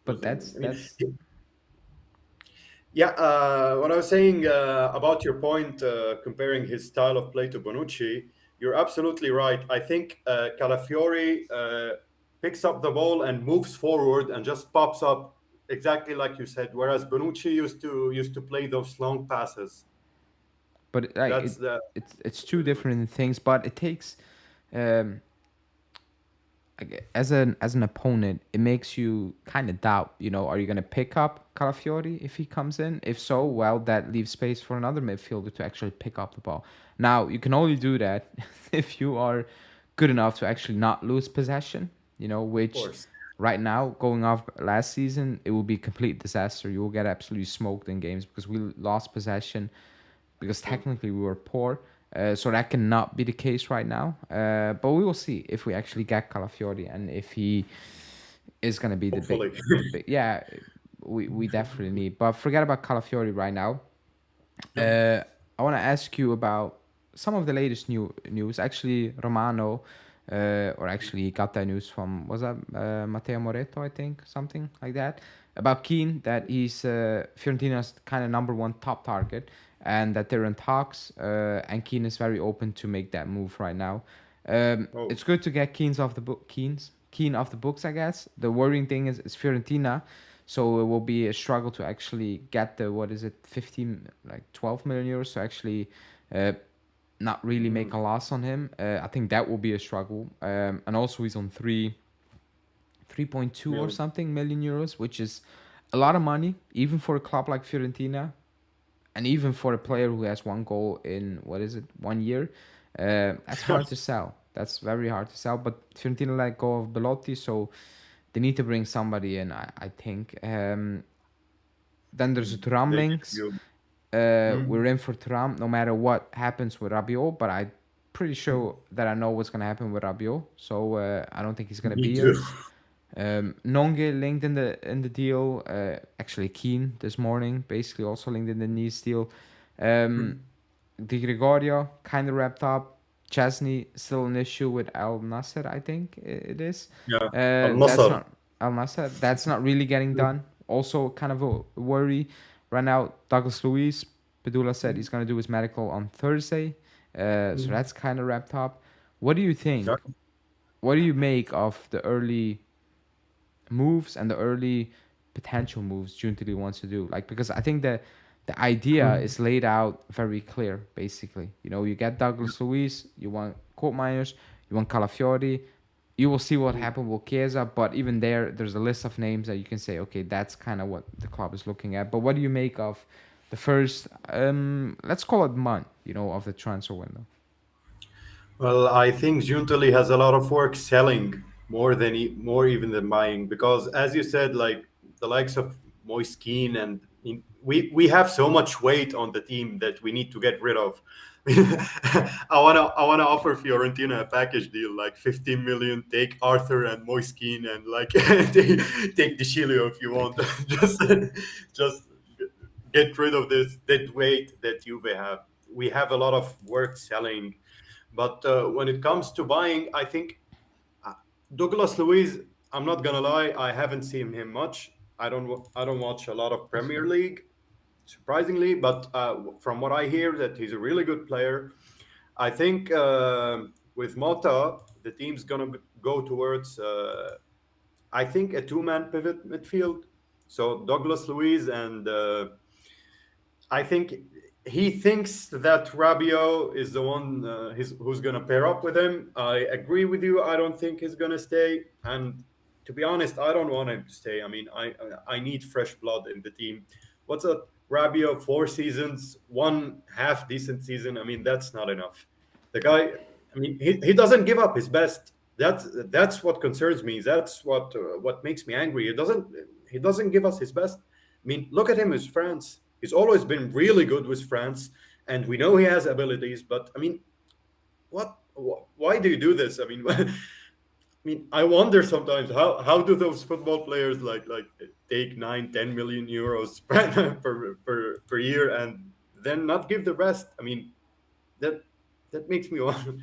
But I mean, that's yeah, what I was saying about your point, comparing his style of play to Bonucci, you're absolutely right. I think Calafiori picks up the ball and moves forward and just pops up exactly like you said. Whereas Bonucci used to play those long passes. but like That's the it's two different things, but it takes um like, as an opponent, it makes you kind of doubt, are you going to pick up Calafiori if he comes in? If so, well, that leaves space for another midfielder to actually pick up the ball. Now, you can only do that if you are good enough to actually not lose possession, of which course. right now, going off last season, it will be complete disaster. You will get absolutely smoked in games because we lost possession because technically we were poor. So that cannot be the case right now. But we will see if we actually get Calafiori and if he is going to be Hopefully. the big. Yeah, we definitely need. But forget about Calafiori right now. Yep. I want to ask you about some of the latest news. Actually, Romano, or actually he got that news from, was that Matteo Moretto, I think, something like that, about Keane, that he's Fiorentina's kind of number one top target, and that they're in talks, and Keane is very open to make that move right now. Oh, It's good to get Keane off the books, I guess. The worrying thing is Fiorentina, so it will be a struggle to actually get the, what is it, 15, like 12 million euros to actually uh, not really make a loss on him. I think that will be a struggle. And also he's on 3.2 or really? something million euros, which is a lot of money, even for a club like Fiorentina, and even for a player who has one goal in, what is it, 1 year. That's hard to sell. That's very hard to sell. But Fiorentina let go of Belotti, so they need to bring somebody in, I think. Then there's Thuram They give links. you. Mm, We're in for Thuram no matter what happens with Rabiot, but I'm pretty sure that I know what's going to happen with Rabiot, so I don't think he's going to me be too. here. Nonge linked in the deal. Actually, Keane this morning basically also linked in the Nice deal. Di Gregorio kind of wrapped up. Chesney still an issue with Al Nasser, I think it is. Yeah. Al That's Nassr. not Al Nasser. That's not really getting done. Also, kind of a worry right now. Douglas Luiz, Padula said he's gonna do his medical on Thursday, so that's kind of wrapped up. What do you think? Exactly. What do you make of the early moves and the early potential moves Giuntoli wants to do? Like, because I think the idea is laid out very clear. Basically, you get Douglas Luiz, you want court miners, you want Calafiori. You will see what happened with Chiesa, but even there's a list of names that you can say, okay, that's kind of what the club is looking at. But what do you make of the first, let's call it month, of the transfer window? Well, I think Giuntoli has a lot of work selling more even than buying because, as you said, like the likes of Moise Keane and we have so much weight on the team that we need to get rid of. I wanna offer Fiorentina a package deal like 15 million. Take Arthur and Moiskin and like take De Chilio if you want. Just get rid of this dead weight that Juve have. We have a lot of work selling, but when it comes to buying, I think uh, Douglas Luiz. I'm not gonna lie, I haven't seen him much. I don't watch a lot of Premier League, surprisingly, but from what I hear, that he's a really good player. I think with Mota, the team's gonna go towards I think a two-man pivot midfield. So Douglas Luiz and I think he thinks that Rabiot is the one who's going to pair up with him. I agree with you. I don't think he's going to stay. And to be honest, I don't want him to stay. I mean, I need fresh blood in the team. What's a Rabiot 4 seasons, one half decent season? I mean, that's not enough. The guy, I mean, he doesn't give up his best. That's what concerns me. That's what makes me angry. He doesn't give us his best. I mean, look at him with France. He's always been really good with France, and we know he has abilities. But I mean, why do you do this? I mean, I mean, I wonder sometimes how do those football players like take 9, 10 million euros per year and then not give the rest? I mean, that that makes me want.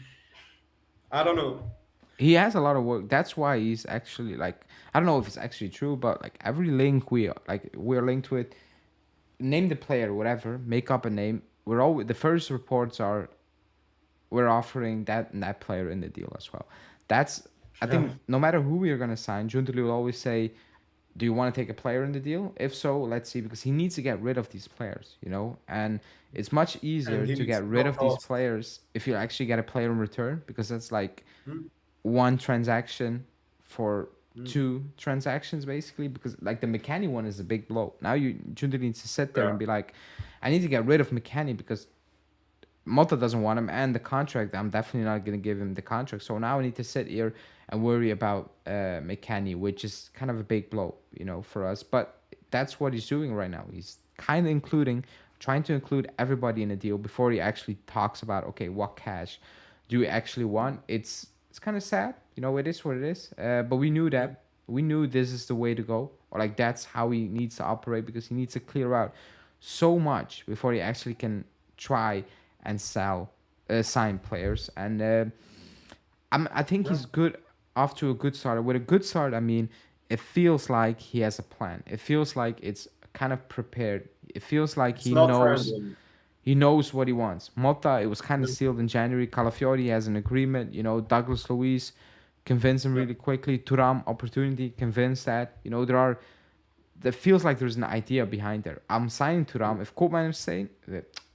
I don't know. He has a lot of work. That's why he's actually like, I don't know if it's actually true, but like every link we're linked with, name the player, whatever, make up a name. We're all the first reports are we're offering that and that player in the deal as well. That's I Yeah. think no matter who we are gonna sign, Giuntoli will always say, "Do you want to take a player in the deal? If so, let's see," because he needs to get rid of these players, and it's much And easier he to needs get to rid cut of these costs. players if you actually get a player in return, because that's like Hmm? one transaction for Hmm. two transactions basically, because like the McKennie one is a big blow. Now you Junta needs to sit there Yeah. and be like, I need to get rid of McKennie because Mota doesn't want him, and the contract, I'm definitely not going to give him the contract. So now I need to sit here and worry about McKennie, which is kind of a big blow, for us. But that's what he's doing right now. He's kind of trying to include everybody in a deal before he actually talks about, okay, what cash do we actually want? It's kind of sad, it is what it is. But we knew that. We knew this is the way to go, or like that's how he needs to operate, because he needs to clear out so much before he actually can try and sign players. And I think Yeah. he's good, off to a good start. With a good start, I mean, it feels like he has a plan. It feels like it's kind of prepared. It feels like It's not random. he knows what he wants. Mota, it was kind of sealed in January. Calafiori has an agreement. Douglas Luiz convinced him Yeah. really quickly. Turam, opportunity, convinced that. There feels like there's an idea behind there. I'm signing Turam. If Koopman is saying,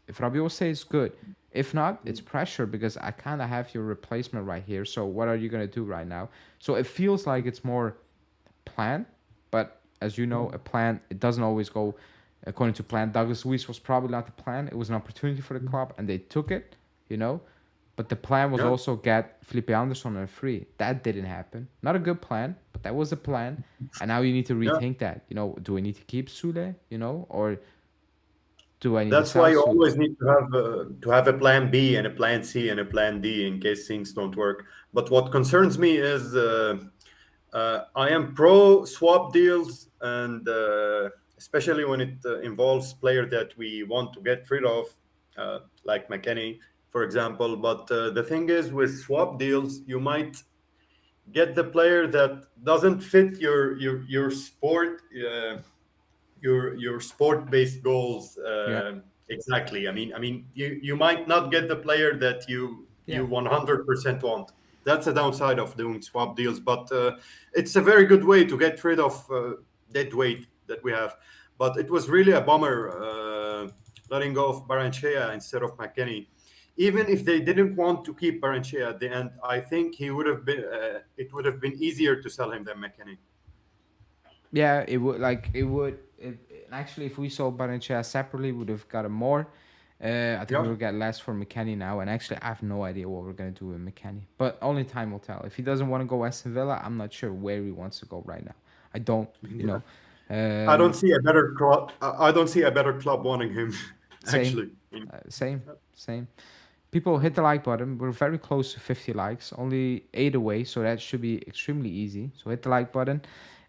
if Rabiot says good, if not, it's pressure because I kind of have your replacement right here. So what are you gonna do right now? So it feels like it's more plan, but as you know, a plan, it doesn't always go according to plan. Douglas Luiz was probably not the plan. It was an opportunity for the club, and they took it. You know, but the plan was Yeah. also get Felipe Anderson on a free. That didn't happen. Not a good plan, but that was the plan. And now you need to Yeah. rethink that. Do I need to keep Sule? Or do I need to That's why sell you Sule? always need to have a plan B and a plan C and a plan D in case things don't work. But what concerns me is I am pro swap deals, and especially when it involves player that we want to get rid of, like McKennie, for example. But the thing is, with swap deals, you might get the player that doesn't fit your sport. Your sport based goals Yeah. exactly. I mean you might not get the player that you Yeah. 100% want. That's a downside of doing swap deals, but it's a very good way to get rid of dead weight that we have. But it was really a bummer letting go of Baranchea instead of McKennie. Even if they didn't want to keep Baranchea at the end, I think he would have been it would have been easier to sell him than McKennie. Yeah, actually, if we sold Barnechea separately, we would have gotten more. I think we Yeah. will get less for McKennie now, and actually, I have no idea what we're gonna do with McKennie. But only time will tell. If he doesn't want to go Aston Villa, I'm not sure where he wants to go right now. I don't, you Yeah. know. I don't Um, see a better club. I don't see a better club wanting him. same, Actually, I mean, same, same. People hit the like button. We're very close to 50 likes, only 8 away, so that should be extremely easy. So hit the like button,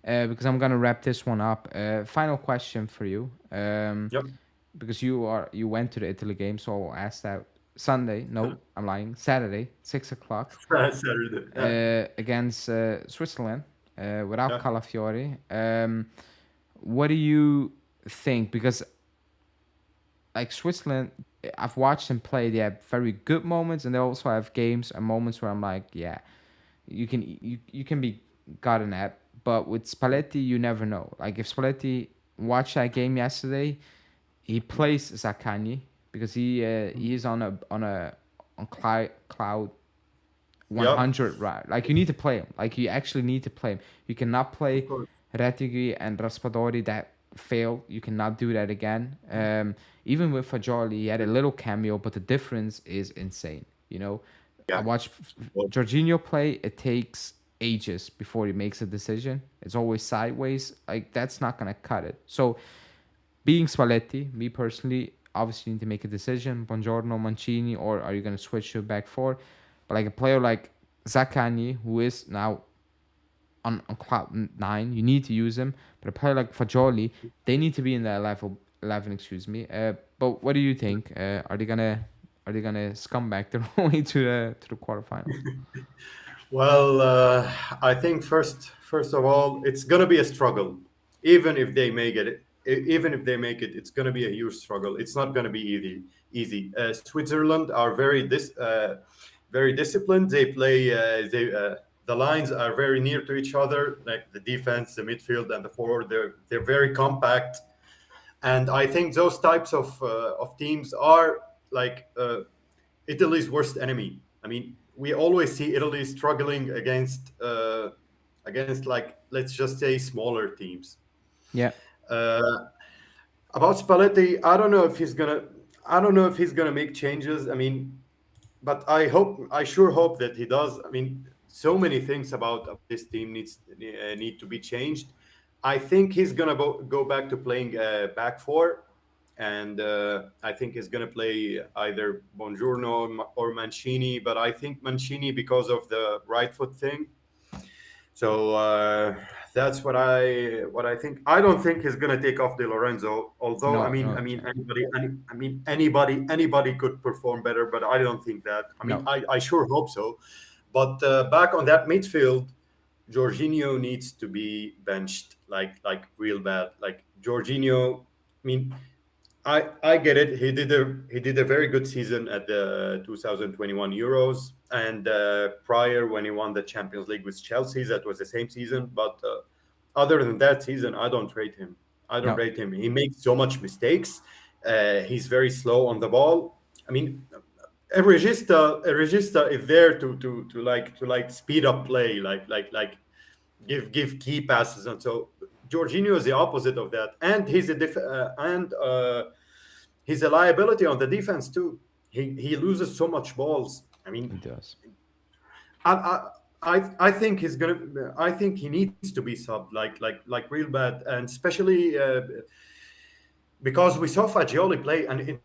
because I'm gonna wrap this one up. Final question for you, yep. because you went to the Italy game, so I'll ask that. Sunday, no, I'm lying. Saturday, 6 o'clock, Saturday. Yeah, against Switzerland, without yeah. Calafiori. What do you think? Because like Switzerland, I've watched them play. They have very good moments, and they also have games and moments where I'm like, yeah, you can be gotten at. But with Spalletti, you never know. Like if Spalletti watched that game yesterday, he plays Zaccagni because he is on cloud Yep. 100, right? Like you need to play him. Like you actually need to play him. You cannot Of play course. Retigui and Raspadori that failed. You cannot do that again. Even with Fagioli, he had a little cameo, but the difference is insane. You know, I Yeah. watched Well, Jorginho play. It takes ages before he makes a decision. It's always sideways. Like that's not gonna cut it. So being Spalletti, me personally, obviously you need to make a decision. Buongiorno, Mancini, or are you gonna switch to a back four? But like a player like Zaccagni, who is now on cloud nine, you need to use him. But a player like Fagioli, they need to be in that level 11, excuse me. But what do you think? Are they gonna scumbag their way to the quarterfinals? well, I think first of all, it's gonna be a struggle. Even if they make it, even if they make it, it's gonna be a huge struggle. It's not gonna be easy. Easy. Switzerland are very disciplined. They play. The lines are very near to each other. Like the defense, the midfield, and the forward. They're very compact. And I think those types of teams are like Italy's worst enemy. I mean, we always see Italy struggling against like let's just say smaller teams. Yeah, Uh, about Spalletti, I don't know if he's gonna make changes. I mean, but I sure hope that he does. I mean, so many things about this team need to be changed. I think he's gonna go back to playing back four, and I think he's gonna play either Bongiorno or Mancini. But I think Mancini because of the right foot thing. So that's what I think. I don't think he's gonna take off De Lorenzo. Although no, no, anybody could perform better, but I don't think that. I mean, no. I sure hope so. But back on that midfield, Jorginho needs to be benched like real bad. Like Jorginho, I mean, I get it. He did a very good season at the 2021 Euros, and prior when he won the Champions League with Chelsea, that was the same season. But other than that season, I don't rate him. I don't No. rate him. He makes so much mistakes. He's very slow on the ball. I mean, a regista is there to speed up play, give key passes, and so Jorginho is the opposite of that, and he's a liability on the defense too. He loses so much balls. I It mean, does. I I think he's gonna. I think he needs to be subbed like real bad, and especially because we saw Fagioli play, and it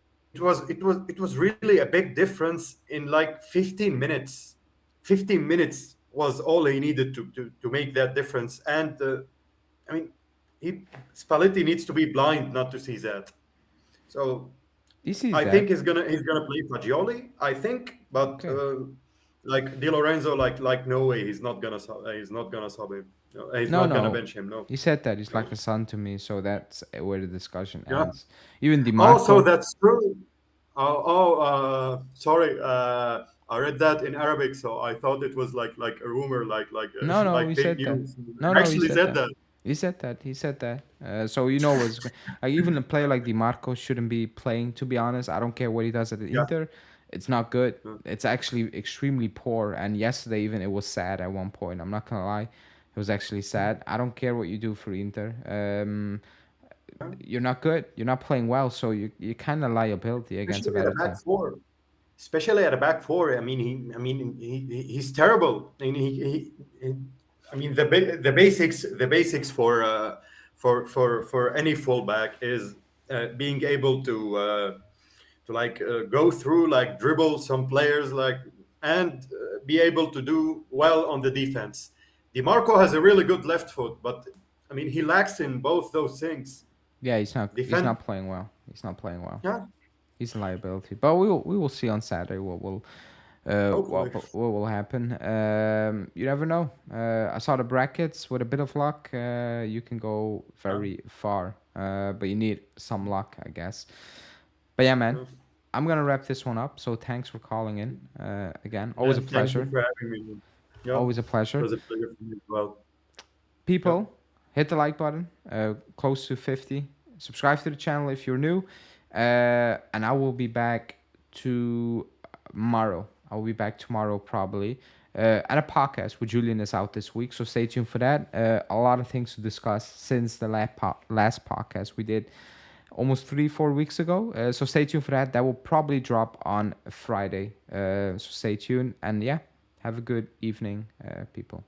was really a big difference in like 15 minutes. 15 minutes was all he needed to make that difference, and I mean, Spalletti needs to be blind not to see that. So He sees I think that. he's gonna play Fagioli. I think, but Okay. like Di Lorenzo, like no way, he's not gonna sub him. No, he's No, not gonna no. bench him. No, He said that he's no. like a son to me, so that's where the discussion Yeah. ends. Even Also, DiMarco. that's true. Sorry. I read that in Arabic, so I thought it was like a rumor, No, no, like he fake said that. news. No, I no, he actually said said that. that. He said that. He said that. So you know what's like even a player like DiMarco shouldn't be playing. To be honest, I don't care what he does at the Yeah. Inter. It's not good. Yeah. It's actually extremely poor. And yesterday even it was sad at one point. I'm not gonna lie, it was actually sad. I don't care what you do for Inter. You're not good. You're not playing well. So you're kind of liability against a Especially at a better back team. four. Especially at a back four. He's terrible. I mean, I mean, the basics for any fullback is being able to like go through, like dribble some players, like, and be able to do well on the defense. DiMarco has a really good left foot, but I mean he lacks in both those things. Yeah, he's not. He's Defend, not playing well. He's not playing well. yeah, He's a liability. But we will see on Saturday hopefully. what will happen. You never know. I saw the brackets. With a bit of luck, you can go very far. But you need some luck, I guess. But yeah, man, I'm gonna wrap this one up. So thanks for calling in. Again, always a And thank you pleasure. for having me. Yeah, Always a it pleasure. was a pleasure for me as well. People, hit the like button. Close to 50. Subscribe to the channel if you're new. And I will be back tomorrow. I will be back tomorrow probably. And a podcast with Julian is out this week, so stay tuned for that. A lot of things to discuss since the last podcast we did almost 3-4 weeks ago. So stay tuned for that. That will probably drop on Friday. So stay tuned. And yeah, have a good evening, people.